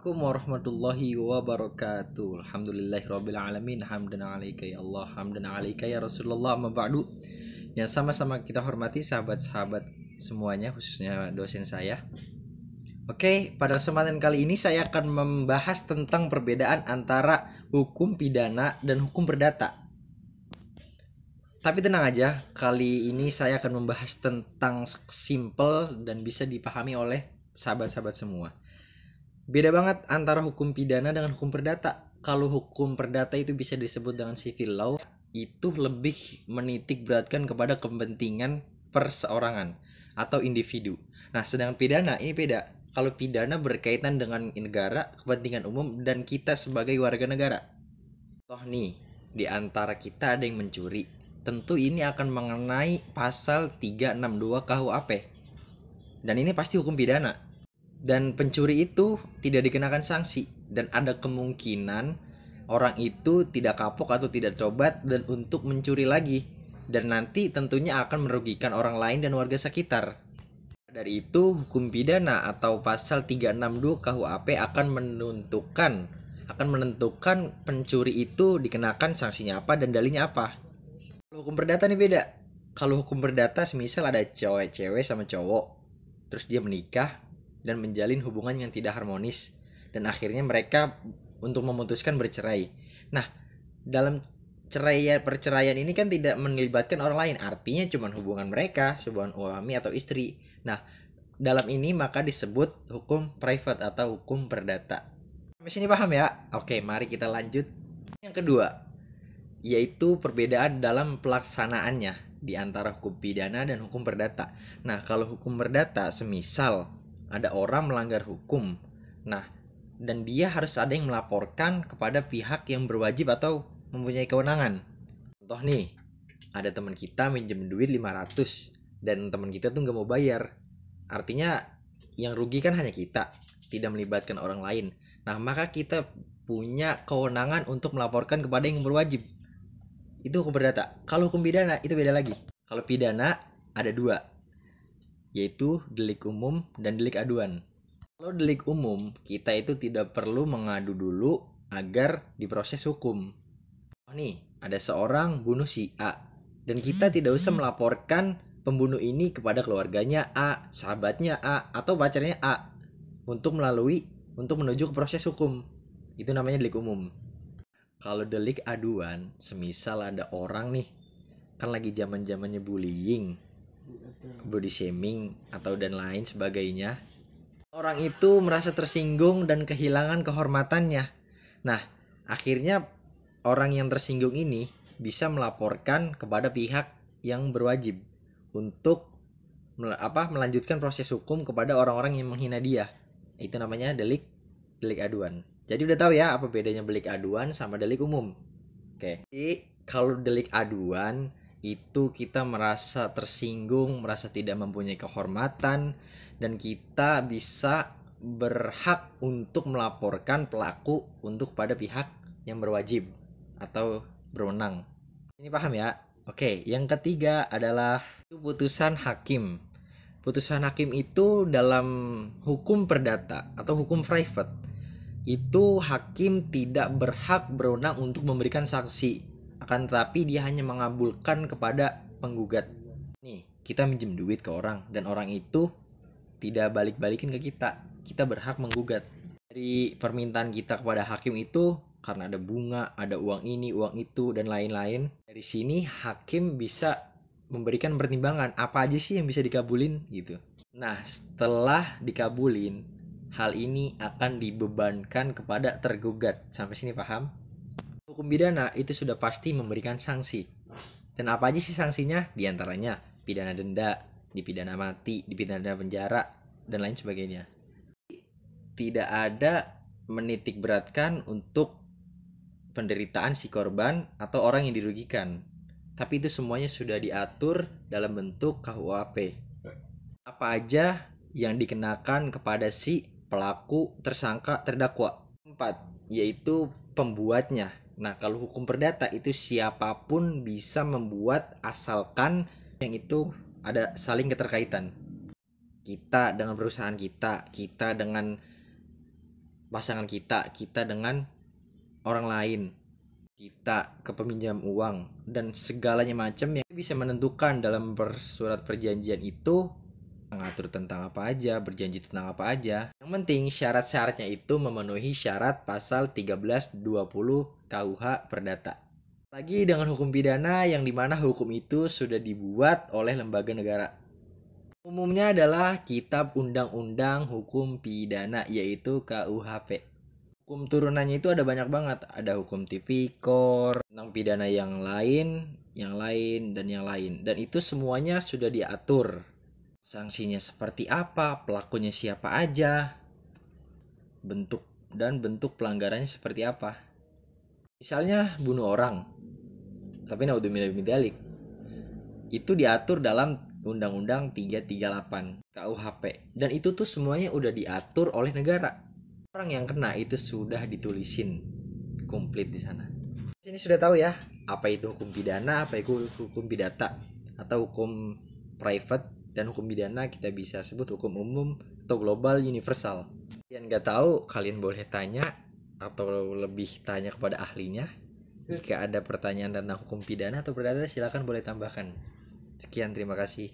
Assalamualaikum warahmatullahi wabarakatuh. Alhamdulillahirabbil alamin. Hamdan 'alaika ya Allah, hamdan 'alaika ya Rasulullah. Amma ba'du. Yang sama-sama kita hormati sahabat-sahabat semuanya, khususnya dosen saya. Oke, pada kesempatan kali ini saya akan membahas tentang perbedaan antara hukum pidana dan hukum perdata. Tapi tenang aja, kali ini saya akan membahas tentang simple dan bisa dipahami oleh sahabat-sahabat semua. Beda banget antara hukum pidana dengan hukum perdata. Kalau hukum perdata itu bisa disebut dengan civil law, itu lebih menitik beratkan kepada kepentingan perseorangan atau individu. Nah, sedangkan pidana ini beda. Kalau pidana berkaitan dengan negara, kepentingan umum, dan kita sebagai warga negara. Toh nih, di antara kita ada yang mencuri. Tentu ini akan mengenai pasal 362 KUHP. Dan ini pasti hukum pidana. Dan pencuri itu tidak dikenakan sanksi. Dan ada kemungkinan orang itu tidak kapok atau tidak tobat dan untuk mencuri lagi. Dan nanti tentunya akan merugikan orang lain dan warga sekitar. Dari itu hukum pidana atau pasal 362 KUHP akan menentukan pencuri itu dikenakan sanksinya apa dan dalihnya apa. Kalau hukum perdata nih beda. Kalau hukum perdata semisal ada cewek sama cowok, terus dia menikah dan menjalin hubungan yang tidak harmonis, dan akhirnya mereka untuk memutuskan bercerai. Nah, dalam perceraian ini kan tidak melibatkan orang lain, artinya cuma hubungan mereka, hubungan suami atau istri. Nah, dalam ini maka disebut hukum private atau hukum perdata. Sampai sini paham ya? Oke, mari kita lanjut. Yang kedua, yaitu perbedaan dalam pelaksanaannya di antara hukum pidana dan hukum perdata. Nah, kalau hukum perdata semisal ada orang melanggar hukum, nah, dan dia harus ada yang melaporkan kepada pihak yang berwajib atau mempunyai kewenangan. Contoh nih, ada teman kita minjem duit 500 dan teman kita tuh gak mau bayar. Artinya yang rugi kan hanya kita, tidak melibatkan orang lain. Nah, maka kita punya kewenangan untuk melaporkan kepada yang berwajib. Itu hukum perdata. Kalau hukum pidana itu beda lagi. Kalau pidana ada dua, yaitu delik umum dan delik aduan. Kalau delik umum, kita itu tidak perlu mengadu dulu agar diproses hukum. Oh nih, ada seorang bunuh si A, dan kita tidak usah melaporkan pembunuh ini kepada keluarganya A, sahabatnya A, atau pacarnya A untuk menuju ke proses hukum. Itu namanya delik umum. Kalau delik aduan, semisal ada orang nih, kan lagi zaman-zamannya bullying, body shaming atau dan lain sebagainya. Orang itu merasa tersinggung dan kehilangan kehormatannya. Nah, akhirnya orang yang tersinggung ini bisa melaporkan kepada pihak yang berwajib untuk melanjutkan proses hukum kepada orang-orang yang menghina dia. Itu namanya delik aduan. Jadi udah tahu ya apa bedanya delik aduan sama delik umum. Oke. Jadi kalau delik aduan itu kita merasa tersinggung, merasa tidak mempunyai kehormatan, dan kita bisa berhak untuk melaporkan pelaku untuk pada pihak yang berwajib atau berwenang. Ini paham ya? Oke, yang ketiga adalah putusan hakim. Putusan hakim itu dalam hukum perdata atau hukum private, itu hakim tidak berhak berwenang untuk memberikan sanksi, akan tetapi dia hanya mengabulkan kepada penggugat. Nih, kita minjem duit ke orang dan orang itu tidak balik-balikin ke kita. Kita berhak menggugat. Dari permintaan kita kepada hakim itu karena ada bunga, ada uang ini, uang itu, dan lain-lain. Dari sini hakim bisa memberikan pertimbangan apa aja sih yang bisa dikabulin gitu. Nah, setelah dikabulin, hal ini akan dibebankan kepada tergugat. Sampai sini paham? Hukum pidana itu sudah pasti memberikan sanksi. Dan apa aja sih sanksinya? Di antaranya pidana denda, dipidana mati, dipidana penjara, dan lain sebagainya. Tidak ada menitik beratkan untuk penderitaan si korban atau orang yang dirugikan. Tapi itu semuanya sudah diatur dalam bentuk KUHP. Apa aja yang dikenakan kepada si pelaku, tersangka, terdakwa. 4, yaitu pembuatnya. Nah, kalau hukum perdata itu siapapun bisa membuat asalkan yang itu ada saling keterkaitan. Kita dengan perusahaan kita dengan pasangan kita dengan orang lain, kita ke peminjam uang, dan segalanya macam yang bisa menentukan dalam surat perjanjian itu mengatur tentang apa aja, berjanji tentang apa aja. Yang penting syarat-syaratnya itu memenuhi syarat pasal 1320 KUH Perdata. Lagi dengan hukum pidana yang dimana hukum itu sudah dibuat oleh lembaga negara. Umumnya adalah Kitab Undang-Undang Hukum Pidana, yaitu KUHP. Hukum turunannya itu ada banyak banget. Ada hukum tipikor, tentang pidana yang lain, dan yang lain. Dan itu semuanya sudah diatur. Sanksinya seperti apa, pelakunya siapa aja, bentuk pelanggarannya seperti apa. Misalnya bunuh orang, tapi naudzubillah min dzalik, itu diatur dalam Undang-Undang 338 KUHP, dan itu tuh semuanya udah diatur oleh negara. Orang yang kena itu sudah ditulisin komplit di sana. Sini sudah tahu ya, apa itu hukum pidana, apa itu hukum pidata, atau hukum private, dan hukum pidana kita bisa sebut hukum umum atau global universal. Yang nggak tahu, kalian boleh tanya atau lebih tanya kepada ahlinya. Jika ada pertanyaan tentang hukum pidana atau perdata, silakan boleh tambahkan. Sekian, terima kasih.